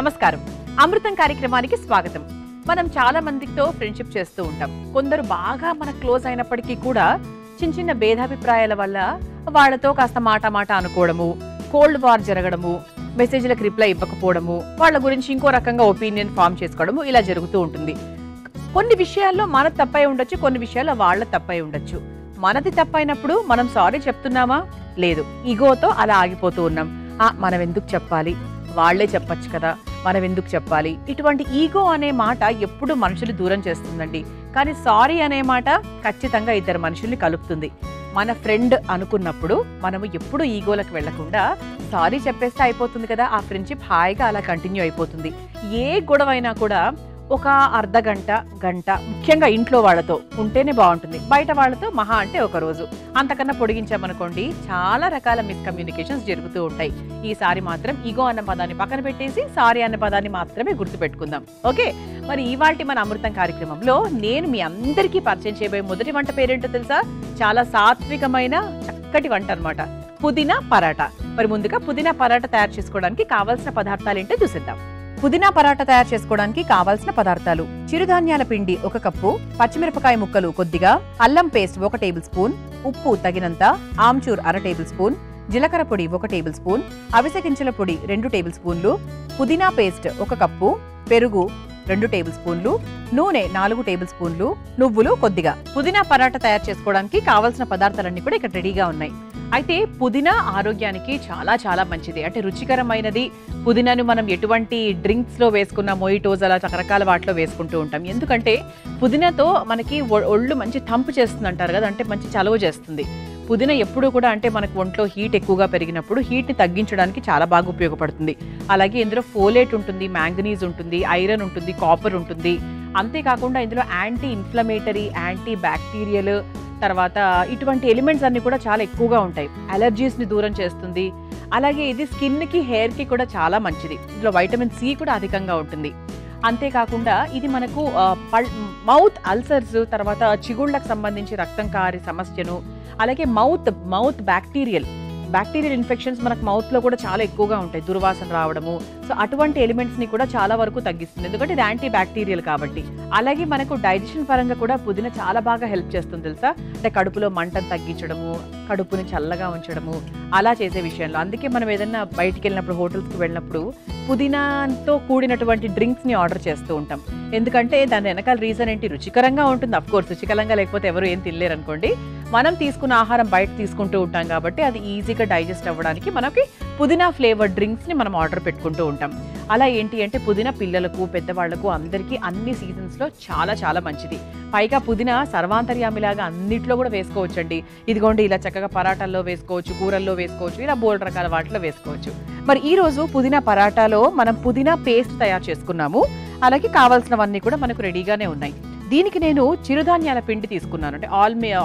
నమస్కారం. అమృతం కార్యక్రమానికి స్వాగతం. మనం చాలా మందితో ఫ్రెండ్షిప్ చేస్తూ ఉంటాం. కొందరు బాగా మనకు క్లోజ్ అయినప్పటికీ కూడా చిన్న చిన్న భేదాభిప్రాయాల వల్ల వాళ్ళతో కాస్త మాట అనుకోవడము, కోల్డ్ వార్ జరగడము, మెసేజ్లకు రిప్లై ఇవ్వకపోవడము, వాళ్ళ గురించి ఇంకో రకంగా ఒపీనియన్ ఫామ్ చేసుకోవడము ఇలా జరుగుతూ ఉంటుంది. కొన్ని విషయాల్లో మన తప్పై ఉండొచ్చు, కొన్ని విషయాల్లో వాళ్ళ తప్పై ఉండొచ్చు. మనది తప్పైనప్పుడు మనం సారీ చెప్తున్నామా? లేదు. ఈగోతో అలా ఆగిపోతూ ఉన్నాం. మనం ఎందుకు చెప్పాలి, వాళ్లే చెప్పచ్చు కదా, మనం ఎందుకు చెప్పాలి, ఇటువంటి ఈగో అనే మాట ఎప్పుడు మనుషులు దూరం చేస్తుందండి. కానీ సారీ అనే మాట ఖచ్చితంగా ఇద్దరు మనుషుల్ని కలుపుతుంది. మన ఫ్రెండ్ అనుకున్నప్పుడు మనము ఎప్పుడు ఈగోలకు వెళ్లకుండా సారీ చెప్పేస్తే అయిపోతుంది కదా, ఆ ఫ్రెండ్షిప్ హాయిగా అలా కంటిన్యూ అయిపోతుంది. ఏ గొడవైనా కూడా ఒక అర్ధగంట గంట ముఖ్యంగా ఇంట్లో వాళ్ళతో ఉంటేనే బాగుంటుంది. బయట వాళ్ళతో మహా అంటే ఒక రోజు, అంతకన్నా పొడిగించామనుకోండి చాలా రకాల మిస్కమ్యూనికేషన్స్ జరుగుతూ ఉంటాయి. ఈసారి మాత్రం ఈగో అన్న పదాన్ని పక్కన పెట్టేసి సారీ అన్న పదాన్ని మాత్రమే గుర్తుపెట్టుకుందాం. ఓకే, మరి ఇవాల్టి మన అమృతం కార్యక్రమంలో నేను మీ అందరికీ పరిచయం చేయబోయే మొదటి వంట పేరేంటో తెలుసా? చాలా సాత్వికమైన చక్కటి వంట అన్నమాట, పుదీనా పరాటా. మరి ముందుగా పుదీనా పరాటా తయారు చేసుకోవడానికి కావాల్సిన పదార్థాలు ఏంటో చూసేద్దాం. పుదీనా పరాటా తయారు చేసుకోవడానికి కావాల్సిన పదార్థాలు: చిరుధాన్యాల పిండి 1 కప్పు, పచ్చిమిరపకాయ ముక్కలు కొద్దిగా, అల్లం పేస్ట్ 1 టేబుల్ స్పూన్, ఉప్పు తగినంత, ఆమ్చూర్ 1/2 టేబుల్ స్పూన్, జీలకర్ర పొడి 1 టేబుల్ స్పూన్, అవిసె గింజల పొడి 2 టేబుల్ స్పూన్లు, పుదీనా పేస్ట్ 1 కప్పు, పెరుగు 2 టేబుల్ స్పూన్లు, నూనె 4 టేబుల్ స్పూన్లు, నువ్వులు కొద్దిగా. పుదీనా పరాటా తయారు చేసుకోవడానికి కావాల్సిన పదార్థాలన్నీ కూడా ఇక్కడ రెడీగా ఉన్నాయి. అయితే పుదీనా ఆరోగ్యానికి చాలా చాలా మంచిది, అంటే రుచికరమైనది. పుదీనాను మనం ఎటువంటి డ్రింక్స్ లో వేసుకున్న, మొయిటోస్ అలా రకరకాల వాటిలో వేసుకుంటూ ఉంటాం. ఎందుకంటే పుదీనాతో మనకి ఒళ్ళు మంచి తంపు చేస్తుంది అంటారు కదా, అంటే మంచి చలువ చేస్తుంది. పుదీనా ఎప్పుడు కూడా అంటే మనకు ఒంట్లో హీట్ ఎక్కువగా పెరిగినప్పుడు హీట్ని తగ్గించడానికి చాలా బాగా ఉపయోగపడుతుంది. అలాగే ఇందులో ఫోలేట్ ఉంటుంది, మ్యాంగనీస్ ఉంటుంది, ఐరన్ ఉంటుంది, కాపర్ ఉంటుంది. అంతేకాకుండా ఇందులో యాంటీ ఇన్ఫ్లమేటరీ, యాంటీ బ్యాక్టీరియల్, తర్వాత ఇటువంటి ఎలిమెంట్స్ అన్ని కూడా చాలా ఎక్కువగా ఉంటాయి. అలర్జీస్ని దూరం చేస్తుంది. అలాగే ఇది స్కిన్కి, హెయిర్కి కూడా చాలా మంచిది. ఇందులో వైటమిన్ సి కూడా అధికంగా ఉంటుంది. అంతేకాకుండా ఇది మనకు మౌత్ అల్సర్స్, తర్వాత చిగుళ్ళకు సంబంధించి రక్తం కారి సమస్యను, అలాగే మౌత్ బ్యాక్టీరియల్ ఇన్ఫెక్షన్స్ మనకు మౌత్లో కూడా చాలా ఎక్కువగా ఉంటాయి, దుర్వాసన రావడము. సో అటువంటి ఎలిమెంట్స్ని కూడా చాలా వరకు తగ్గిస్తుంది, ఎందుకంటే ఇది యాంటీ బ్యాక్టీరియల్ కాబట్టి. అలాగే మనకు డైజెషన్ పరంగా కూడా పుదీనా చాలా బాగా హెల్ప్ చేస్తుంది తెలుసా, అంటే కడుపులో మంటను తగ్గించడము, కడుపుని చల్లగా ఉంచడము, అలా చేసే విషయంలో. అందుకే మనం ఏదైనా బయటికి వెళ్ళినప్పుడు, హోటల్స్కి వెళ్ళినప్పుడు పుదీనాతో కూడినటువంటి డ్రింక్స్ని ఆర్డర్ చేస్తూ ఉంటాం. ఎందుకంటే దాని వెనకాల రీజన్ ఏంటి? రుచికరంగా ఉంటుంది. అఫ్ కోర్స్ రుచికరంగా లేకపోతే ఎవరు ఏం తినలేరు అనుకోండి. మనం తీసుకున్న ఆహారం బయట తీసుకుంటూ ఉంటాం కాబట్టి అది ఈజీగా డైజెస్ట్ అవ్వడానికి మనకి పుదీనా ఫ్లేవర్డ్ డ్రింక్స్ని మనం ఆర్డర్ పెట్టుకుంటూ ఉంటాం. అలా ఏంటి అంటే పుదీనా పిల్లలకు, పెద్దవాళ్లకు, అందరికీ అన్ని సీజన్స్లో చాలా చాలా మంచిది. పైగా పుదీనా సర్వాంతర్యామిలాగా అన్నిట్లో కూడా వేసుకోవచ్చండి. ఇదిగోండి ఇలా చక్కగా పరాటాల్లో వేసుకోవచ్చు, కూరల్లో వేసుకోవచ్చు, ఇలా బోల్డ్ రకాల వాటిలో వేసుకోవచ్చు. మరి ఈ రోజు పుదీనా పరాటాలో మనం పుదీనా పేస్ట్ తయారు చేసుకున్నాము. అలాగే కావాల్సినవన్నీ కూడా మనకు రెడీగానే ఉన్నాయి. దీనికి నేను చిరుధాన్యాల పిండి తీసుకున్నాను, అంటే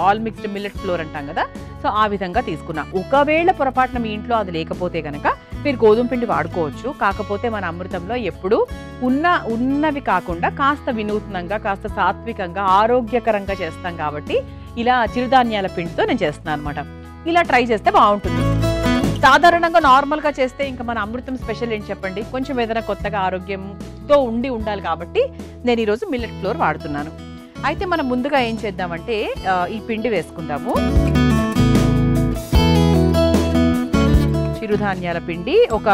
ఆల్ మిక్స్డ్ మిల్లెట్ ఫ్లోర్ అంటాం కదా, సో ఆ విధంగా తీసుకున్నా. ఒకవేళ పొరపాటున మీ ఇంట్లో అది లేకపోతే కనుక మీరు గోధుమ పిండి వాడుకోవచ్చు. కాకపోతే మన అమృతంలో ఎప్పుడు ఉన్నవి కాకుండా కాస్త వినూత్నంగా, కాస్త సాత్వికంగా, ఆరోగ్యకరంగా చేస్తాం కాబట్టి ఇలా చిరుధాన్యాల పిండితో నేను చేస్తున్నాను అనమాట. ఇలా ట్రై చేస్తే బాగుంటుంది. సాధారణంగా నార్మల్గా చేస్తే ఇంకా మన అమృతం స్పెషల్ ఏంటి చెప్పండి? కొంచెం ఏదైనా కొత్తగా ఆరోగ్యంతో ఉండాలి కాబట్టి నేను ఈరోజు మిల్లెట్ ఫ్లోర్ వాడుతున్నాను. అయితే మనం ముందుగా ఏం చేద్దామంటే ఈ పిండి వేసుకుందాము. చిరుధాన్యాల పిండి ఒక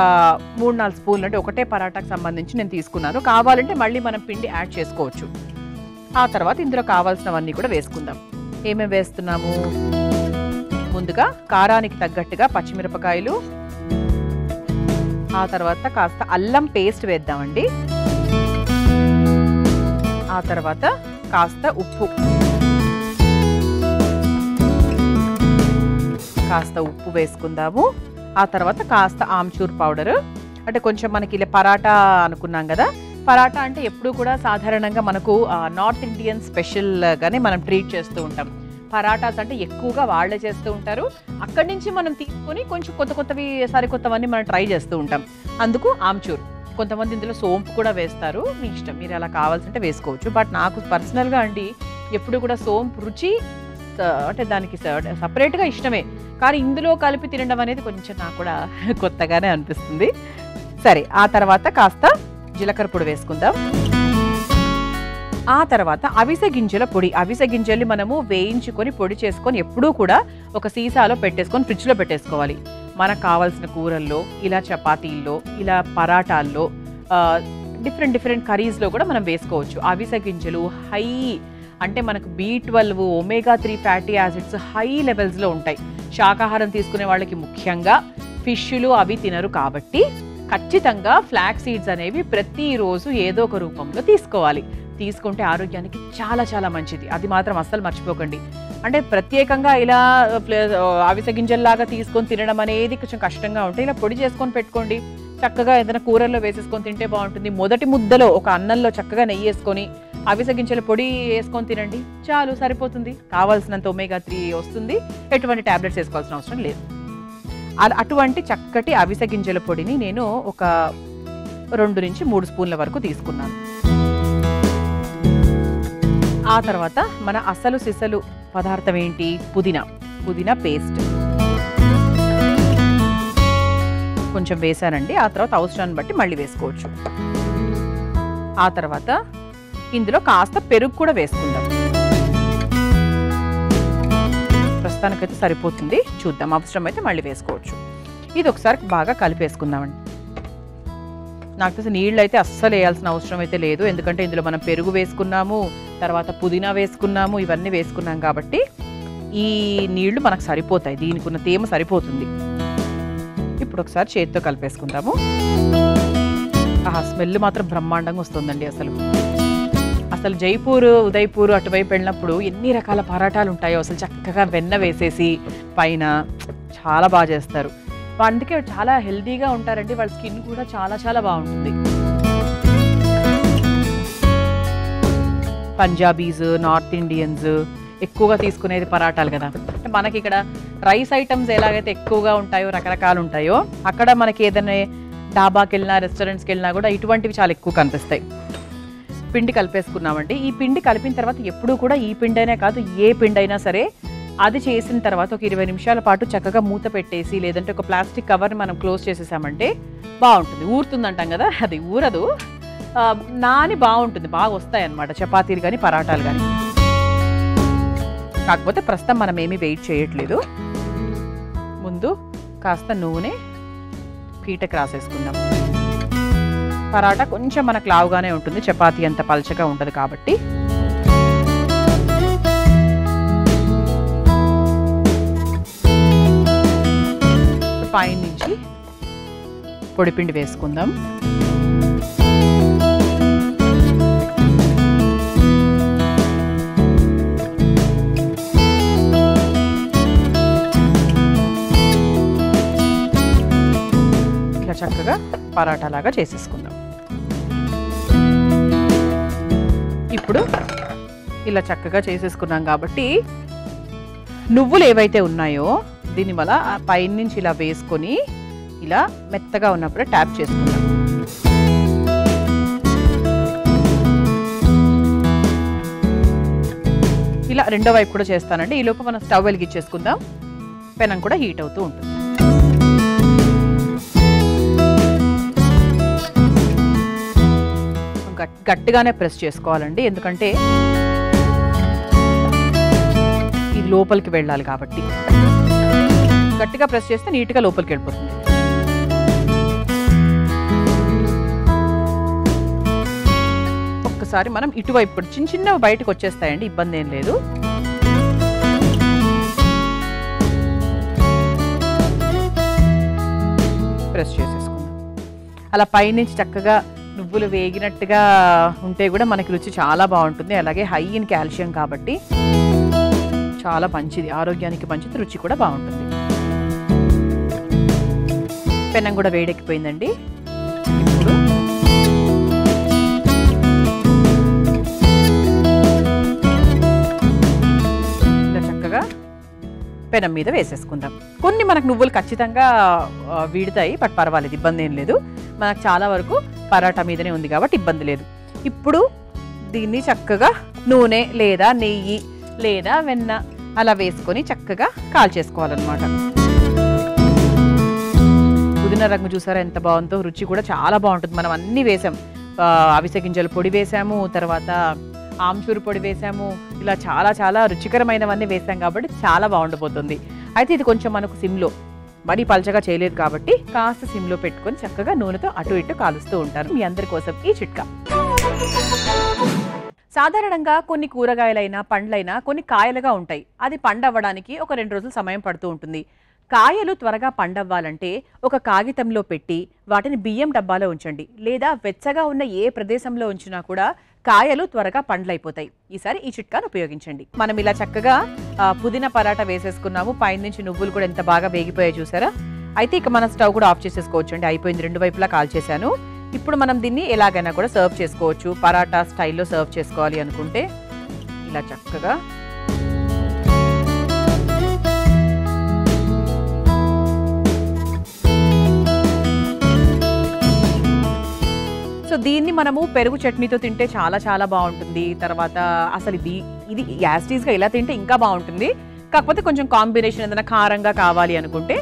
3-4 స్పూన్లు, అంటే ఒకటే పరాటాకు సంబంధించి నేను తీసుకున్నాను. కావాలంటే మళ్ళీ మనం పిండి యాడ్ చేసుకోవచ్చు. ఆ తర్వాత ఇందులో కావాల్సినవన్నీ కూడా వేసుకుందాం. ఏమేమి వేస్తున్నాము? ముందుగా కారానికి తగ్గట్టుగా పచ్చిమిరపకాయలు, ఆ తర్వాత కాస్త అల్లం పేస్ట్ వేద్దామండి. ఆ తర్వాత కాస్త ఉప్పు వేసుకుందాము. ఆ తర్వాత కాస్త ఆమ్చూర్ పౌడర్, అంటే కొంచెం మనకి ఇలా పరాటా అనుకున్నాం కదా, పరాటా అంటే ఎప్పుడు కూడా సాధారణంగా మనకు నార్త్ ఇండియన్ స్పెషల్గానే మనం ట్రీట్ చేస్తూ ఉంటాం. పరాటాస్ అంటే ఎక్కువగా వాళ్ళే చేస్తూ ఉంటారు. అక్కడి నుంచి మనం తీసుకొని కొంచెం కొత్తవి సరికొత్తవన్నీ మనం ట్రై చేస్తూ ఉంటాం. అందుకు ఆమ్చూర్. కొంతమంది ఇందులో సోంపు కూడా వేస్తారు, మీ ఇష్టం, మీరు అలా కావాల్సింటే వేసుకోవచ్చు. బట్ నాకు పర్సనల్గా అండి ఎప్పుడు కూడా సోంపు రుచి అంటే దానికి సపరేట్గా ఇష్టమే, కానీ ఇందులో కలిపి తినడం అనేది కొంచెం నాకు కూడా కొత్తగానే అనిపిస్తుంది. సరే, ఆ తర్వాత కాస్త జీలకర్ర పొడి వేసుకుందాం. ఆ తర్వాత అవిసె గింజల పొడి. అవిసె గింజల్ని మనము వేయించుకొని పొడి చేసుకొని ఎప్పుడూ కూడా ఒక సీసాలో పెట్టేసుకొని ఫ్రిడ్జ్లో పెట్టేసుకోవాలి. మనకు కావాల్సిన కూరల్లో, ఇలా చపాతీల్లో, ఇలా పరాటాల్లో, డిఫరెంట్ కర్రీస్లో కూడా మనం వేసుకోవచ్చు. అవిసె గింజలు హై అంటే మనకు B12, omega-3 fatty acids high లెవెల్స్లో ఉంటాయి. శాకాహారం తీసుకునే వాళ్ళకి ముఖ్యంగా ఫిష్లు అవి తినరు కాబట్టి ఖచ్చితంగా ఫ్లాక్స్ సీడ్స్ అనేవి ప్రతిరోజు ఏదో ఒక రూపంలో తీసుకోవాలి. తీసుకుంటే ఆరోగ్యానికి చాలా చాలా మంచిది. అది మాత్రం అస్సలు మర్చిపోకండి. అంటే ప్రత్యేకంగా ఇలా అవిసె గింజల్లాగా తీసుకొని తినడం అనేది కొంచెం కష్టంగా ఉంటుంది. ఇలా పొడి చేసుకొని పెట్టుకోండి. చక్కగా ఏదైనా కూరల్లో వేసేసుకొని తింటే బాగుంటుంది. మొదటి ముద్దలో ఒక అన్నంలో చక్కగా నెయ్యి వేసుకొని అవిసె గింజల పొడి వేసుకొని తినండి, చాలు, సరిపోతుంది. కావాల్సినంత omega-3 వస్తుంది. ఎటువంటి టాబ్లెట్స్ వేసుకోవాల్సిన అవసరం లేదు. అటువంటి చక్కటి అవిసె గింజల పొడిని నేను ఒక 2 నుంచి 3 స్పూన్ల వరకు తీసుకున్నాను. ఆ తర్వాత మన అసలు సిసలు పదార్థం ఏంటి? పుదీనా పేస్ట్ కొంచెం వేసానండి. ఆ తర్వాత అవసరాన్ని బట్టి మళ్ళీ వేసుకోవచ్చు. ఆ తర్వాత ఇందులో కాస్త పెరుగు కూడా వేసుకుందాం. ప్రస్తుతానికైతే సరిపోతుంది, చూద్దాం, అవసరమైతే మళ్ళీ వేసుకోవచ్చు. ఇది ఒకసారి బాగా కలిపేసుకుందామండి. నాకు తెలిసి నీళ్ళు అయితే అస్సలు వేయాల్సిన అవసరం అయితే లేదు, ఎందుకంటే ఇందులో మనం పెరుగు వేసుకున్నాము, తర్వాత పుదీనా వేసుకున్నాము, ఇవన్నీ వేసుకున్నాం కాబట్టి ఈ నీళ్లు మనకు సరిపోతాయి. దీనికి ఉన్న తేమ సరిపోతుంది. ఇప్పుడు ఒకసారి చేతితో కలిపేసుకుందాము. ఆ స్మెల్ మాత్రం బ్రహ్మాండంగా వస్తుందండి. అసలు జైపూర్, ఉదయ్పూర్ అటువైపు వెళ్ళినప్పుడు ఎన్ని రకాల పరాటాలు ఉంటాయో. అసలు చక్కగా వెన్న వేసేసి పైన చాలా బాగా చేస్తారు. అందుకే చాలా హెల్దీగా ఉంటారండి. వాళ్ళ స్కిన్ కూడా చాలా చాలా బాగుంటుంది. పంజాబీస్, నార్త్ ఇండియన్స్ ఎక్కువగా తీసుకునేది పరాటాలు కదా. అంటే మనకి ఇక్కడ రైస్ ఐటమ్స్ ఎలాగైతే ఎక్కువగా ఉంటాయో, రకరకాలు ఉంటాయో, అక్కడ మనకి ఏదైనా డాబాకి వెళ్ళినా, రెస్టారెంట్స్కి వెళ్ళినా కూడా ఇటువంటివి చాలా ఎక్కువ కనిపిస్తాయి. పిండి కలిపేసుకున్నామండి. ఈ పిండి కలిపిన తర్వాత ఎప్పుడూ కూడా ఈ పిండి అయినా కాదు, ఏ పిండి అయినా సరే, అది చేసిన తర్వాత ఒక 20 నిమిషాల పాటు చక్కగా మూత పెట్టేసి, లేదంటే ఒక ప్లాస్టిక్ కవర్ని మనం క్లోజ్ చేసేసామంటే బాగుంటుంది. ఊరుతుందంటాం కదా, అది ఊరదు, నాని బాగుంటుంది, బాగా వస్తాయి అన్నమాట చపాతీలు కానీ పరాటాలు కానీ. కాకపోతే ప్రస్తుతం మనం ఏమీ వెయిట్ చేయట్లేదు. ముందు కాస్త నూనె పీటకు రాసేసుకుందాం. పరాటా కొంచెం మనకు లావుగానే ఉంటుంది, చపాతీ అంత పల్చగా ఉండదు కాబట్టి. పైన నుంచి పొడిపిండి వేసుకుందాం. ఇట్లా చక్కగా పరాటా లాగా చేసేసుకుందాం. ఇప్పుడు ఇలా చక్కగా చేసేసుకున్నాం కాబట్టి నువ్వులు ఏవైతే ఉన్నాయో దీన్ని మళ్ళీ పైన నుంచి ఇలా వేసుకొని ఇలా మెత్తగా ఉన్నప్పుడు ట్యాప్ చేసుకుందాం. ఇలా రెండో వైపు కూడా చేస్తానండి. ఈ లోపు మనం స్టవ్ వెలిగించేసుకుందాం. పెనం కూడా హీట్ అవుతూ ఉంటుంది. గట్టిగానే ప్రెస్ చేసుకోవాలండి, ఎందుకంటే ఇది లోపలికి వెళ్ళాలి కాబట్టి. గట్టిగా ప్రెస్ చేస్తే నీట్గా లోపలికి వెళ్ళిపోతుంది. ఒక్కసారి మనం ఇటువైపు కూడా చిన్న చిన్నవి బయటకు వచ్చేస్తాయండి, ఇబ్బంది ఏం లేదు. ప్రెస్ చేసేసుకుందాం. అలా పైనుంచి చక్కగా నువ్వులు వేగినట్టుగా ఉంటే కూడా మనకి రుచి చాలా బాగుంటుంది. అలాగే హై ఇన్ కాల్షియం కాబట్టి చాలా మంచిది, ఆరోగ్యానికి మంచిది, రుచి కూడా బాగుంటుంది. పెనం కూడా వేడెక్కిపోయిందండి. ఇప్పుడు ఇలా చక్కగా పెనం మీద వేసేసుకుందాం. కొన్ని మనకు నువ్వులు ఖచ్చితంగా వీడుతాయి, బట్ పర్వాలేదు, ఇబ్బంది ఏం లేదు. మనకు చాలా వరకు పరాటా మీదనే ఉంది కాబట్టి ఇబ్బంది లేదు. ఇప్పుడు దీన్ని చక్కగా నూనె లేదా నెయ్యి లేదా వెన్న అలా వేసుకొని చక్కగా కాల్చేసుకోవాలన్నమాట. పుదీనా రంగు చూసారా ఎంత బాగుందో, రుచి కూడా చాలా బాగుంటుంది. మనం అన్నీ వేసాం, అవిసె గింజల పొడి వేసాము, తర్వాత ఆమ్చూరు పొడి వేసాము. ఇలా చాలా చాలా రుచికరమైనవన్నీ వేసాం కాబట్టి చాలా బాగుండబోతుంది. అయితే ఇది కొంచెం మనకు సిమ్లో మరీ పలచగా చేయలేదు కాబట్టి కాస్త సిమ్లో పెట్టుకొని చక్కగా నూనెతో అటు ఇటు కాలుస్తూ ఉంటాను. మీ అందరి కోసం ఈ చిట్కా. సాధారణంగా కొన్ని కూరగాయలైనా పండ్లైనా కొన్ని కాయలుగా ఉంటాయి. అది పండవ్వడానికి ఒక 2 రోజులు సమయం పడుతూ ఉంటుంది. కాయలు త్వరగా పండవ్వాలంటే ఒక కాగితంలో పెట్టి వాటిని బియ్యం డబ్బాలో ఉంచండి, లేదా వెచ్చగా ఉన్న ఏ ప్రదేశంలో ఉంచినా కూడా కాయలు త్వరగా పండ్లైపోతాయి. ఈసారి ఈ చిట్కాను ఉపయోగించండి. మనం ఇలా చక్కగా పుదీనా పరాటా వేసేసుకున్నాము. పైనుంచి నువ్వులు కూడా ఎంత బాగా వేగిపోయాయి చూసారా. అయితే ఇక మన స్టవ్ కూడా ఆఫ్ చేసేసుకోవచ్చు అండి. అయిపోయింది, 2 వైపులా కాల్చేసాను. ఇప్పుడు మనం దీన్ని ఎలాగైనా కూడా సర్వ్ చేసుకోవచ్చు. పరాటా స్టైల్లో సర్వ్ చేసుకోవాలి అనుకుంటే ఇలా చక్కగా సో దీన్ని మనము పెరుగు చట్నీతో తింటే చాలా చాలా బాగుంటుంది. తర్వాత అసలు ఇది యాస్టీస్గా ఇలా తింటే ఇంకా బాగుంటుంది. కాకపోతే కొంచెం కాంబినేషన్ ఏదైనా కారంగా కావాలి అనుకుంటే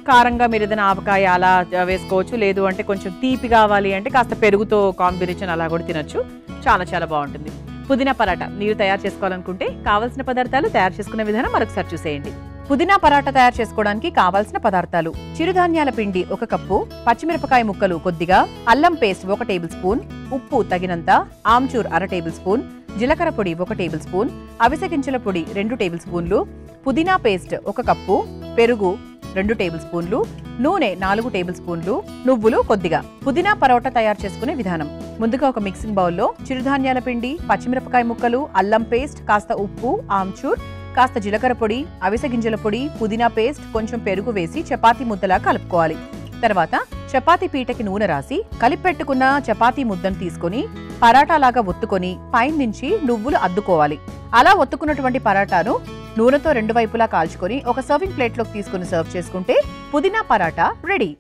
కారంగా మీరు ఏదైనా ఆవకాయ అలా వేసుకోవచ్చు. లేదు అంటే కొంచెం తీపి కావాలి అంటే కాస్త పెరుగుతో కాంబినేషన్ అలా కూడా తినొచ్చు. చాలా చాలా బాగుంటుంది. పుదీనా పరాటా మీరు తయారు చేసుకోవాలనుకుంటే కావాల్సిన పదార్థాలు, తయారు చేసుకునే విధానం మరొకసారి చూసేయండి. పుదీనా పరాటా తయారు చేసుకోవడానికి కావాల్సిన పదార్థాలు: చిరుధాన్యాల పిండి 1 కప్పు, పచ్చిమిరపకాయ ముక్కలు కొద్దిగా, అల్లం పేస్ట్ 1 టేబుల్ స్పూన్, ఉప్పు తగినంత, ఆమ్చూర్ 1/2 టేబుల్ స్పూన్, జీలకర్ర పొడి 1 టేబుల్ స్పూన్, అవిసె గింజల పొడి 2 టేబుల్ స్పూన్లు, పుదీనా పేస్ట్ 1 కప్పు, పెరుగు 2 టేబుల్ స్పూన్లు, నూనె 4 టేబుల్ స్పూన్లు, నువ్వులు కొద్దిగా. పుదీనా పరోటా తయారు చేసుకునే విధానం: ముందుగా ఒక మిక్సింగ్ బౌల్లో చిరుధాన్యాల పిండి, పచ్చిమిరపకాయ ముక్కలు, అల్లం పేస్ట్, కాస్త ఉప్పు, ఆమ్చూర్, కాస్త జీలకర్ర పొడి, అవిసె గింజల పొడి, పుదీనా పేస్ట్, కొంచెం పెరుగు వేసి చపాతీ ముద్దలా కలుపుకోవాలి. తర్వాత చపాతీ పీటకి నూనె రాసి కలిపెట్టుకున్న చపాతీ ముద్దను తీసుకొని పరాటాలాగా ఒత్తుకొని పైనుంచి నువ్వులు అద్దుకోవాలి. అలా ఒత్తుకున్నటువంటి పరాటాను నూనెతో 2 వైపులా కాల్చుకొని ఒక సర్వింగ్ ప్లేట్లోకి తీసుకుని సర్వ్ చేసుకుంటే పుదీనా పరాటా రెడీ.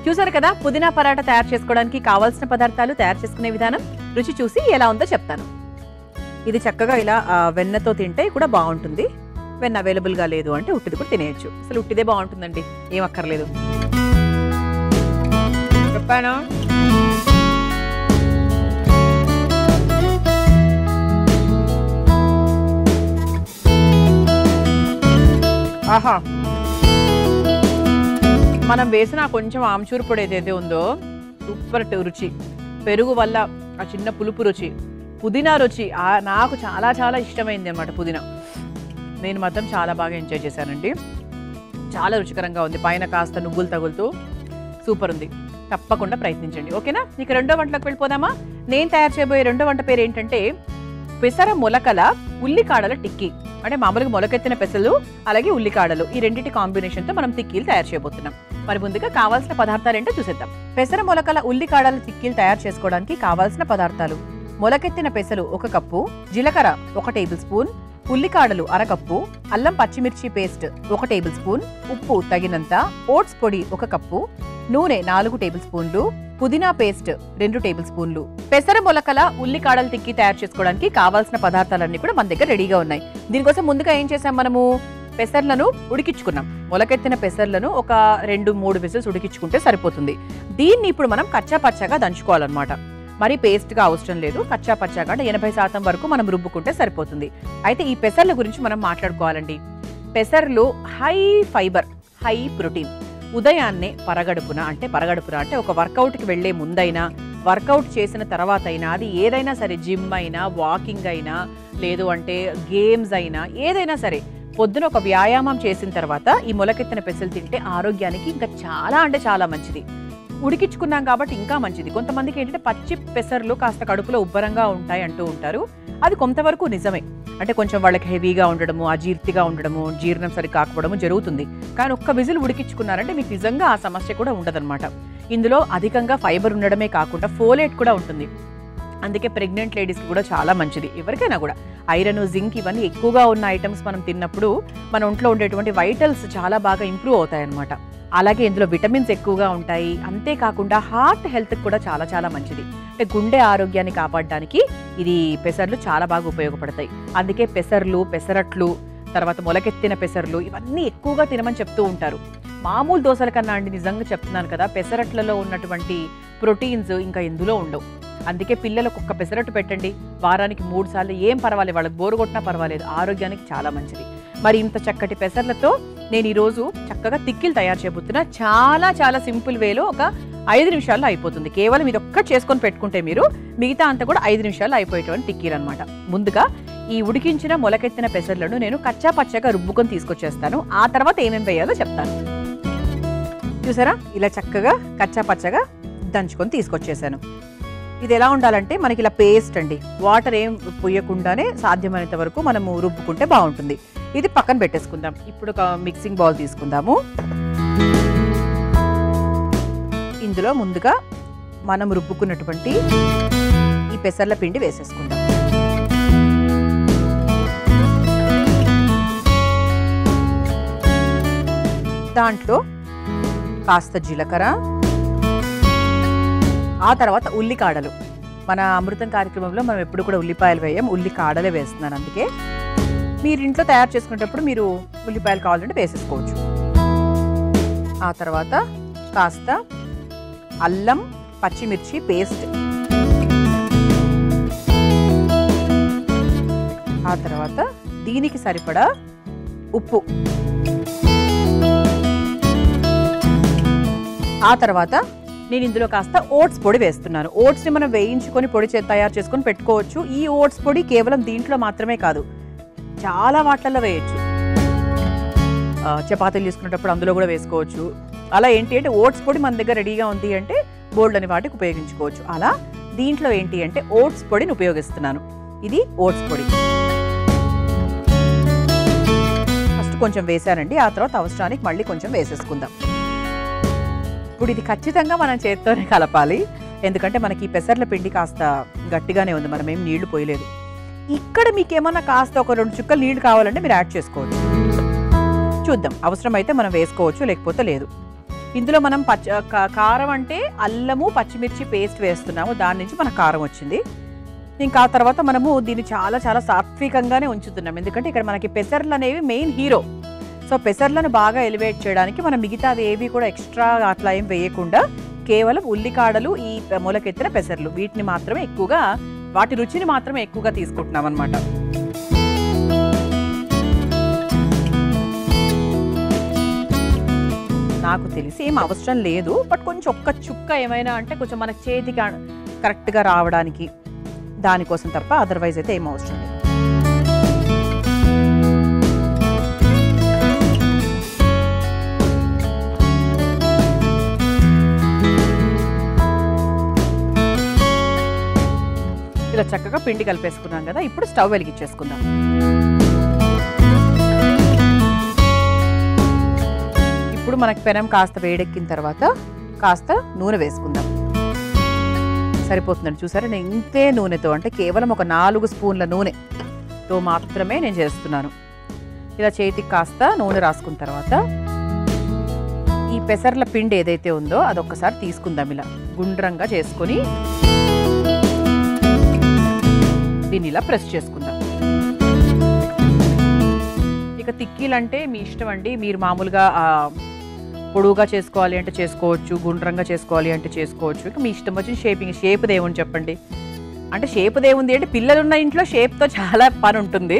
చూసారు కదా, పుదీనా పరాటా తయారు చేసుకోవడానికి కావాల్సిన పదార్థాలు, తయారు చేసుకునే విధానం. రుచి చూసి ఎలా ఉందో చెప్తాను. ఇది చక్కగా ఇలా వెన్నతో తింటే కూడా బాగుంటుంది. వెన్న అవైలబుల్గా లేదు అంటే ఉట్టిది కూడా తినేయచ్చు. అసలు ఉట్టిదే బాగుంటుందండి, ఏం అక్కర్లేదు. చెప్పానా? ఆహా, మనం వేసిన కొంచెం ఆమ్చూరు పొడి ఏదైతే ఉందో సూపర్ రుచి, పెరుగు వల్ల ఆ చిన్న పులుపు రుచి, పుదీనా రుచి నాకు చాలా చాలా ఇష్టమైంది అన్నమాట. పుదీనా నేను మాత్రం చాలా బాగా ఎంజాయ్ చేశానండి. చాలా రుచికరంగా ఉంది. పైన కాస్త నువ్వులు తగులుతూ సూపర్ ఉంది. తప్పకుండా ప్రయత్నించండి. ఓకేనా? ఇక 2వ వంటలోకి వెళ్ళిపోదామా? నేను తయారు చేయబోయే 2వ వంట పేరు ఏంటంటే పెసర మొలకల ఉల్లికాడల టిక్కీ. అంటే మామూలుగా మొలకెత్తిన పెసలు అలాగే ఉల్లికాడలు, ఈ రెండింటి కాంబినేషన్తో మనం టిక్కీలు తయారు చేయబోతున్నాం. మరి ముందుగా కావాల్సిన పదార్థాలు ఏంటో చూసేద్దాం. పెసర మొలకల ఉల్లికాడల టిక్కీలు తయారు చేసుకోవడానికి కావాల్సిన పదార్థాలు: మొలకెత్తిన పెసలు 1 కప్పు, జీలకర్ర 1 టేబుల్ స్పూన్, ఉల్లికాడలు 1/2 కప్పు, అల్లం పచ్చిమిర్చి పేస్ట్ 1 టేబుల్ స్పూన్, ఉప్పు తగినంత, ఓట్స్ పొడి 1 కప్పు, నూనె 4 టేబుల్ స్పూన్లు, పుదీనా పేస్ట్ 2 టేబుల్ స్పూన్లు. పెసర మొలకల ఉల్లికాడల టిక్కీ తయారు చేసుకోవడానికి కావాల్సిన పదార్థాలన్నీ కూడా మన దగ్గర రెడీగా ఉన్నాయి. దీనికోసం ముందుగా ఏం చేసాం, మనము పెసర్లను ఉడికించుకున్నాం. మొలకెత్తిన పెసర్లను ఒక 2-3 విజిల్స్ ఉడికించుకుంటే సరిపోతుంది. దీన్ని ఇప్పుడు మనం కచ్చా పచ్చాగా దంచుకోవాలన్నమాట. మరి పేస్ట్గా అవసరం లేదు. కచ్చా పచ్చాగా అంటే 80% వరకు మనం రుబ్బుకుంటే సరిపోతుంది. అయితే ఈ పెసర్ల గురించి మనం మాట్లాడుకోవాలండి. పెసర్లు హై ఫైబర్, హై ప్రోటీన్. ఉదయాన్నే పరగడుపున అంటే ఒక వర్కౌట్కి వెళ్లే ముందైనా, వర్కౌట్ చేసిన తర్వాత అయినా, అది ఏదైనా సరే, జిమ్ అయినా, వాకింగ్ అయినా, లేదు అంటే గేమ్స్ అయినా, ఏదైనా సరే, పొద్దున ఒక వ్యాయామం చేసిన తర్వాత ఈ మొలకెత్తిన పెసలు తింటే ఆరోగ్యానికి ఇంకా చాలా అంటే చాలా మంచిది. ఉడికించుకున్నాం కాబట్టి ఇంకా మంచిది. కొంతమందికి ఏంటంటే పచ్చి పెసర్లు కాస్త కడుపులో ఉబ్బరంగా ఉంటాయి అంటూ ఉంటారు. అది కొంతవరకు నిజమే. అంటే కొంచెం వాళ్ళకి హెవీగా ఉండడము, అజీర్తిగా ఉండడము, జీర్ణం సరి కాకపోవడము జరుగుతుంది. కానీ ఒక్క విజిల్ ఉడికించుకున్నారంటే మీకు నిజంగా ఆ సమస్య కూడా ఉండదన్నమాట. ఇందులో అధికంగా ఫైబర్ ఉండడమే కాకుండా ఫోలేట్ కూడా ఉంటుంది. అందుకే ప్రెగ్నెంట్ లేడీస్కి కూడా చాలా మంచిది. ఎవరికైనా కూడా ఐరన్, జింక్ ఇవన్నీ ఎక్కువగా ఉన్న ఐటమ్స్ మనం తిన్నప్పుడు మన ఒంట్లో ఉండేటువంటి వైటల్స్ చాలా బాగా ఇంప్రూవ్ అవుతాయి అన్నమాట. అలాగే ఇందులో విటమిన్స్ ఎక్కువగా ఉంటాయి. అంతేకాకుండా హార్ట్ హెల్త్కి కూడా చాలా చాలా మంచిది. అంటే గుండె ఆరోగ్యాన్ని కాపాడడానికి ఇది పెసర్లు చాలా బాగా ఉపయోగపడతాయి. అందుకే పెసర్లు, పెసరట్లు, తర్వాత మొలకెత్తిన పెసర్లు ఇవన్నీ ఎక్కువగా తినమని చెప్తూ ఉంటారు. మామూలు దోసల కన్నా అండి నిజంగా చెప్తున్నాను కదా, పెసరట్లలో ఉన్నటువంటి ప్రోటీన్స్ ఇంకా ఎందులో ఉండవు. అందుకే పిల్లలకు ఒక్క పెసరట్టు పెట్టండి, వారానికి 3 సార్లు, ఏం పర్వాలేదు, వాళ్ళకి బోరు కొట్టినా పర్వాలేదు, ఆరోగ్యానికి చాలా మంచిది. మరి ఇంత చక్కటి పెసర్లతో నేను ఈరోజు చక్కగా తిక్కిలు తయారు చేయబోతున్నా. చాలా చాలా సింపుల్ వేలో ఒక 5 నిమిషాల్లో అయిపోతుంది. కేవలం ఇది ఒక్కటి చేసుకొని పెట్టుకుంటే మీరు మిగతా అంతా కూడా 5 నిమిషాల్లో అయిపోయేటువంటి తిక్కీలు అనమాట. ముందుగా ఈ ఉడికించిన మొలకెత్తిన పెసర్లను నేను కచ్చా పచ్చగా రుబ్బుకొని తీసుకొచ్చేస్తాను. ఆ తర్వాత ఏమేమి వేయాలో చెప్తాను. చూసారా, ఇలా చక్కగా కచ్చా పచ్చగా దంచుకొని తీసుకొచ్చేసాను. ఇది ఎలా ఉండాలంటే మనకి ఇలా పేస్ట్ అండి, వాటర్ ఏం పొయ్యకుండానే సాధ్యమైనంత వరకు మనము రుబ్బుకుంటే బాగుంటుంది. ఇది పక్కన పెట్టేసుకుందాం. ఇప్పుడు ఒక మిక్సింగ్ బౌల్ తీసుకుందాము. ఇందులో ముందుగా మనం రుబ్బుకున్నటువంటి ఈ పెసర్ల పిండి వేసేసుకుందాం. దాంట్లో కాస్త జీలకర్ర, ఆ తర్వాత ఉల్లికాడలు. మన అమృతం కార్యక్రమంలో మనం ఎప్పుడు కూడా ఉల్లిపాయలు వేయం, ఉల్లికాడలే వేస్తున్నాను. అందుకే మీరు ఇంట్లో తయారు చేసుకునేటప్పుడు మీరు ఉల్లిపాయలు కావాలంటే వేసేసుకోవచ్చు. ఆ తర్వాత కాస్త అల్లం పచ్చిమిర్చి పేస్ట్, ఆ తర్వాత దీనికి సరిపడా ఉప్పు, ఆ తర్వాత నేను ఇందులో కాస్త ఓట్స్ పొడి వేస్తున్నాను. ఓట్స్ని మనం వేయించుకొని పొడి తయారు చేసుకొని పెట్టుకోవచ్చు. ఈ ఓట్స్ పొడి కేవలం దీంట్లో మాత్రమే కాదు, చాలా వాటిల్లో వేయచ్చు. చపాతీలు తీసుకునేటప్పుడు అందులో కూడా వేసుకోవచ్చు. అలా ఏంటి అంటే ఓట్స్ పొడి మన దగ్గర రెడీగా ఉంది అంటే బోల్డ్ అని వాటికి ఉపయోగించుకోవచ్చు. అలా దీంట్లో ఏంటి అంటే ఓట్స్ పొడిని ఉపయోగిస్తున్నాను. ఇది ఓట్స్ పొడి ఫస్ట్ కొంచెం వేసానండి. ఆ తర్వాత అవసరానికి మళ్ళీ కొంచెం వేసేసుకుందాం. ఇప్పుడు ఇది ఖచ్చితంగా మనం చేత్తోనే కలపాలి, ఎందుకంటే మనకి ఈ పెసర్ల పిండి కాస్త గట్టిగానే ఉంది, మనం ఏం నీళ్లు పోయలేదు. ఇక్కడ మీకు ఏమన్నా కాస్త ఒక 2 చుక్కలు నీళ్లు కావాలంటే మీరు యాడ్ చేసుకోవచ్చు. చూద్దాం, అవసరమైతే మనం వేసుకోవచ్చు, లేకపోతే లేదు. ఇందులో మనం కారం అంటే అల్లము పచ్చిమిర్చి పేస్ట్ వేస్తున్నాము, దాని నుంచి మనకు కారం వచ్చింది. ఇంకా ఆ తర్వాత మనము దీన్ని చాలా చాలా సాత్వికంగానే ఉంచుతున్నాం, ఎందుకంటే ఇక్కడ మనకి పెసర్లు అనేవి మెయిన్ హీరో. సో పెసర్లను బాగా ఎలివేట్ చేయడానికి మనం మిగతాది ఏవి కూడా ఎక్స్ట్రా అట్లా ఏం వేయకుండా కేవలం ఉల్లికాడలు, ఈ మొలకెత్తిన పెసర్లు, వీటిని మాత్రమే ఎక్కువగా, వాటి రుచిని మాత్రమే ఎక్కువగా తీసుకుంటున్నాం అనమాట. నాకు తెలిసి ఏం అవసరం లేదు, బట్ కొంచెం ఒక్క చుక్క ఏమైనా అంటే కొంచెం మన చేతికి కరెక్ట్గా రావడానికి, దానికోసం తప్ప అదర్వైజ్ అయితే ఏం అవసరం లేదు. ఇలా చక్కగా పిండి కలిపేసుకున్నాం కదా, ఇప్పుడు స్టవ్ వెలిగించేసుకుందాం. ఇప్పుడు మనకి పెనం కాస్త వేడెక్కిన తర్వాత కాస్త నూనె వేసుకుందాం. సరిపోతుందండి. చూసారా, నేను ఇంతే నూనెతో, అంటే కేవలం ఒక 4 స్పూన్ల నూనెతో మాత్రమే నేను చేస్తున్నాను. ఇలా చేతికి కాస్త నూనె రాసుకున్న తర్వాత ఈ పెసర్ల పిండి ఏదైతే ఉందో అదొక్కసారి తీసుకుందాం. ఇలా గుండ్రంగా చేసుకొని దీన్ని ఇలా ప్రెస్ చేసుకుందాం. ఇక తిక్కీలంటే మీ ఇష్టం అండి, మీరు మామూలుగా పొడువుగా చేసుకోవాలి అంటే చేసుకోవచ్చు, గుండ్రంగా చేసుకోవాలి అంటే చేసుకోవచ్చు. ఇక మీ ఇష్టం వచ్చిన షేప్ దేవుని చెప్పండి. అంటే షేప్ దేవుంది అంటే పిల్లలున్న ఇంట్లో షేప్తో చాలా పని ఉంటుంది,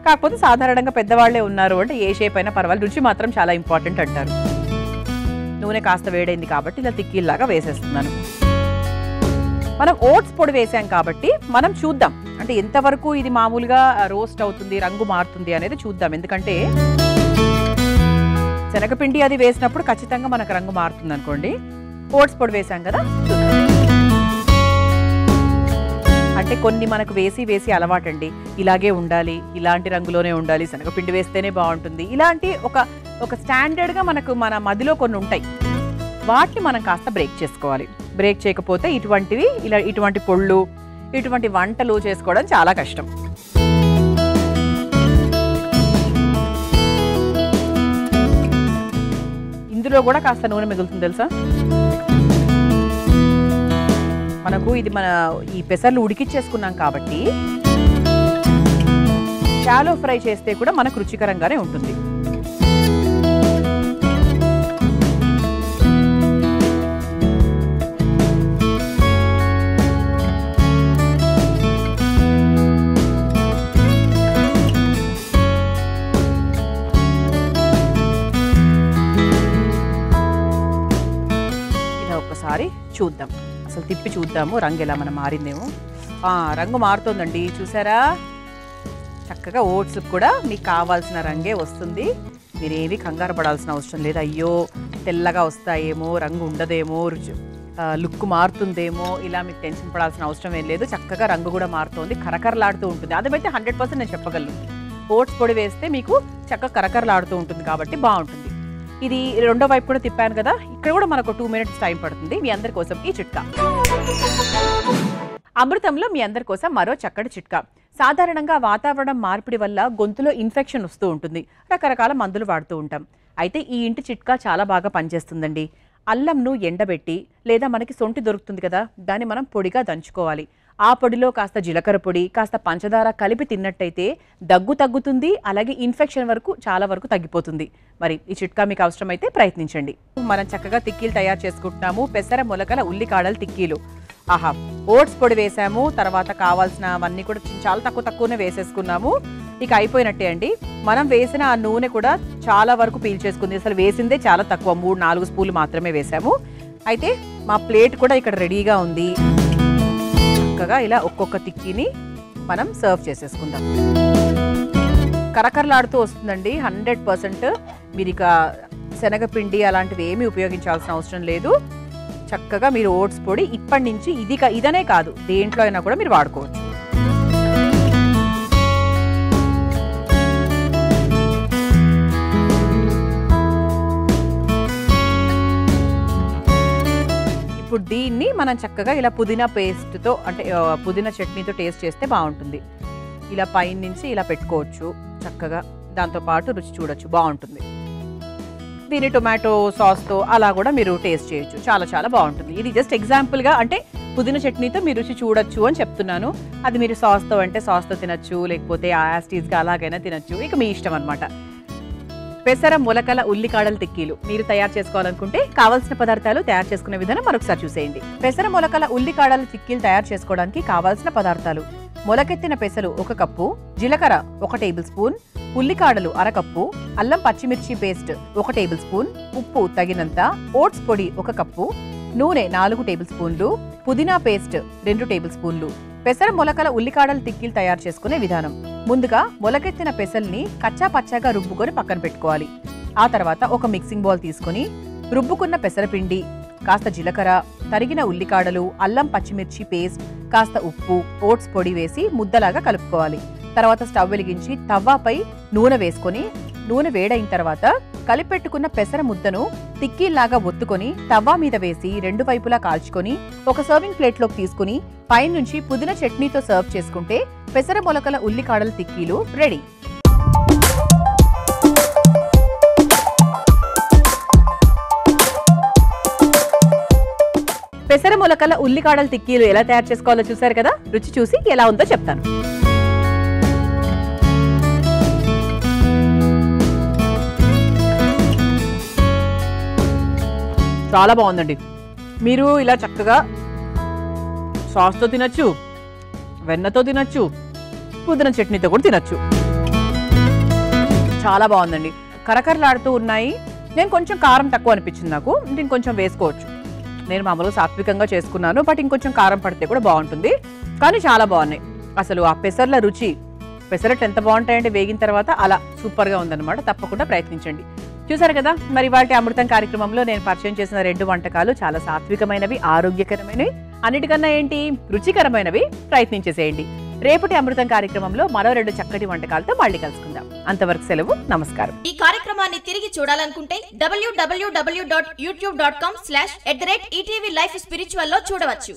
కాకపోతే సాధారణంగా పెద్దవాళ్లే ఉన్నారు అంటే ఏ షేప్ అయినా పర్వాలేదు, రుచి మాత్రం చాలా ఇంపార్టెంట్ అంటారు. నూనె కాస్త వేడైంది కాబట్టి ఇలా తిక్కీల్లాగా వేసేస్తున్నాను. మనం ఓట్స్ పొడి వేసాం కాబట్టి మనం చూద్దాం అంటే ఎంతవరకు ఇది మామూలుగా రోస్ట్ అవుతుంది, రంగు మారుతుంది అనేది చూద్దాం. ఎందుకంటే శనగపిండి అది వేసినప్పుడు ఖచ్చితంగా మనకు రంగు మారుతుంది అనుకోండి. ఓట్స్ పొడి వేసాం కదా, అంటే కొన్ని మనకు వేసి అలవాటండి, ఇలాగే ఉండాలి, ఇలాంటి రంగులోనే ఉండాలి, శనగపిండి వేస్తేనే బాగుంటుంది, ఇలాంటి ఒక స్టాండర్డ్గా మనకు మన మదిలో కొన్ని ఉంటాయి. వాటిని మనం కాస్త బ్రేక్ చేసుకోవాలి. బ్రేక్ చేయకపోతే ఇటువంటి పొళ్ళు, ఇటువంటి వంటలు చేసుకోవడం చాలా కష్టం. ఇందులో కూడా కాస్త నూనె మిగులుతుంది తెలుసా. మనకు ఇది ఈ పెసర్లు ఉడికిచ్చేసుకున్నాం కాబట్టి షాలో ఫ్రై చేస్తే కూడా మనకు రుచికరంగానే ఉంటుంది. ఒకసారి చూద్దాం, అసలు తిప్పి చూద్దాము రంగు ఎలా మనం మారిందేమో. రంగు మారుతోందండి, చూసారా? చక్కగా ఓట్స్ కూడా మీకు కావాల్సిన రంగే వస్తుంది. మీరేమీ కంగారు పడాల్సిన అవసరం లేదు. అయ్యో తెల్లగా వస్తాయేమో, రంగు ఉండదేమో, లుక్ మారుతుందేమో, ఇలా మీకు టెన్షన్ పడాల్సిన అవసరం ఏం లేదు. చక్కగా రంగు కూడా మారుతుంది, కరకరలాడుతూ ఉంటుంది. అదైతే 100% నేను చెప్పగలను. ఓట్స్ పొడి వేస్తే మీకు చక్కగా కరకరలాడుతూ ఉంటుంది కాబట్టి బాగుంటుంది. ఇది రెండో వైపు కూడా తిప్పాను కదా, ఇక్కడ కూడా మనకు 2 minutes టైం పడుతుంది. మీ అందరి కోసం ఈ చిట్కా. అమృతంలో మీ అందరి కోసం మరో చక్కటి చిట్కా. సాధారణంగా వాతావరణం మార్పిడి వల్ల గొంతులో ఇన్ఫెక్షన్ వస్తూ ఉంటుంది. రకరకాల మందులు వాడుతూ ఉంటాం. అయితే ఈ ఇంటి చిట్కా చాలా బాగా పనిచేస్తుందండి. అల్లంను ఎండబెట్టి లేదా మనకి సొంటి దొరుకుతుంది కదా, దాన్ని మనం పొడిగా దంచుకోవాలి. ఆ పొడిలో కాస్త జీలకర్ర పొడి, కాస్త పంచదార కలిపి తిన్నట్టయితే దగ్గు తగ్గుతుంది, అలాగే ఇన్ఫెక్షన్ చాలా వరకు తగ్గిపోతుంది. మరి ఈ చిట్కా మీకు అవసరమైతే ప్రయత్నించండి. మనం చక్కగా తిక్కీలు తయారు చేసుకుంటున్నాము. పెసర మొలకల ఉల్లికాడలు తిక్కీలు. ఓట్స్ పొడి వేసాము, తర్వాత కావాల్సినవన్నీ కూడా చాలా తక్కువనే వేసేసుకున్నాము. ఇక అయిపోయినట్టే అండి. మనం వేసిన ఆ నూనె కూడా చాలా వరకు పీల్చేసుకుంది. అసలు వేసిందే చాలా తక్కువ, 3-4 స్పూన్లు మాత్రమే వేసాము. అయితే మా ప్లేట్ కూడా ఇక్కడ రెడీగా ఉంది. చక్కగా ఇలా ఒక్కొక్క తిక్కీని మనం సర్వ్ చేసేసుకుందాం. కరకరలాడుతూ వస్తుందండి 100%. మీరు ఇక శనగపిండి అలాంటివి ఏమీ ఉపయోగించాల్సిన అవసరం లేదు. చక్కగా మీరు ఓట్స్ పొడి ఇప్పటి నుంచి ఇదనే కాదు, దేంట్లో అయినా కూడా మీరు వాడుకోవచ్చు. ఇప్పుడు దీన్ని మనం చక్కగా ఇలా పుదీనా పేస్ట్తో, అంటే పుదీనా చట్నీతో టేస్ట్ చేస్తే బాగుంటుంది. ఇలా పైన నుంచి ఇలా పెట్టుకోవచ్చు చక్కగా, దాంతోపాటు రుచి చూడొచ్చు, బాగుంటుంది. దీని టొమాటో సాస్తో అలా కూడా మీరు టేస్ట్ చేయొచ్చు, చాలా బాగుంటుంది. ఇది జస్ట్ ఎగ్జాంపుల్గా, అంటే పుదీనా చట్నీతో మీరు రుచి చూడొచ్చు అని చెప్తున్నాను. అది మీరు సాస్తో అంటే సాస్తో తినచ్చు, లేకపోతే యాస్టీస్గా అలాగైనా తినచ్చు, ఇక మీ ఇష్టం అనమాట. పెసర మొలకల ఉల్లికాడల తిక్కీలు మీరు తయారు చేసుకోవాలనుకుంటే కావాల్సిన పదార్థాలు, తయారు చేసుకునే విధానం మరొకసారి చూసేయండి. పెసర మొలకల ఉల్లికాడల తిక్కీలు తయారు చేసుకోవడానికి కావాల్సిన పదార్థాలు: మొలకెత్తిన పెసలు 1 కప్పు, జీలకర్ర 1 టేబుల్ స్పూన్, ఉల్లికాడలు 1/2 కప్పు, అల్లం పచ్చిమిర్చి పేస్ట్ 1 టేబుల్ స్పూన్, ఉప్పు తగినంత, ఓట్స్ పొడి 1 కప్పు, నూనె 4 టేబుల్ స్పూన్లు, పుదీనా పేస్ట్ 2 టేబుల్ స్పూన్లు. పెసర మొలకల ఉల్లికాడల తిక్కీలు తయారు చేసుకునే విధానం: ముందుగా మొలకెత్తిన పెసల్ని కచ్చా పచ్చాగా రుబ్బుకొని పక్కన పెట్టుకోవాలి. ఆ తర్వాత ఒక మిక్సింగ్ బౌల్ తీసుకొని రుబ్బుకున్న పెసరపిండి, కాస్త జీలకర్ర, తరిగిన ఉల్లికాడలు, అల్లం పచ్చిమిర్చి పేస్ట్, కాస్త ఉప్పు, ఓట్స్ పొడి వేసి ముద్దలాగా కలుపుకోవాలి. తర్వాత స్టవ్ వెలిగించి తవ్వాపై నూనె వేసుకొని, నూనె వేడైన తర్వాత కలిపెట్టుకున్న పెసర ముద్దను తిక్కీల్లాగా ఒత్తుకొని తవ్వా మీద వేసి 2 వైపులా కాల్చుకొని ఒక సర్వింగ్ ప్లేట్లోకి తీసుకుని పైనుంచి పుదీనా చట్నీతో సర్వ్ చేసుకుంటే పెసర మొలకల ఉల్లికాడల తిక్కీలు రెడీ. పెసర మొలకల ఉల్లికాడల తిక్కీలు ఎలా తయారు చేసుకోవాలో చూసారు కదా. రుచి చూసి ఎలా ఉందో చెప్తాను. చాలా బాగుందండి. మీరు ఇలా చక్కగా సాస్తో తినచ్చు, వెన్నతో తినచ్చు, పుదీనా చట్నీతో కూడా తినచ్చు. చాలా బాగుందండి. కరకరలాడుతూ ఉన్నాయి. నేను కొంచెం కారం తక్కువ అనిపించింది నాకు, ఇంకొంచెం వేసుకోవచ్చు. నేను మామూలుగా సాత్వికంగా చేసుకున్నాను, బట్ ఇంకొంచెం కారం పడితే కూడా బాగుంటుంది. కానీ చాలా బాగున్నాయి. అసలు ఆ పెసర్ల రుచి, పెసరట్లు ఎంత బాగుంటాయంటే వేగిన తర్వాత అలా సూపర్గా ఉందన్నమాట. తప్పకుండా ప్రయత్నించండి. చూసారు కదా, మరి వాటి అమృతం కార్యక్రమంలో నేను పరిచయం చేసిన 2 వంటకాలు చాలా సాత్వికమైనవి, ఆరోగ్యకరమైనవి, అన్నిటికన్నా ఏంటి రుచికరమైనవి. ప్రయత్నించేసేయండి. రేపటి అమృతం కార్యక్రమంలో మరో 2 చక్కటి వంటకాలతో మళ్ళీ కలుసుకుందాం. అంతవరకు సెలవు, నమస్కారం. ఈ కార్యక్రమాన్ని తిరిగి చూడాలనుకుంటే www.youtube.com/ETV Life Spiritual లో చూడవచ్చు.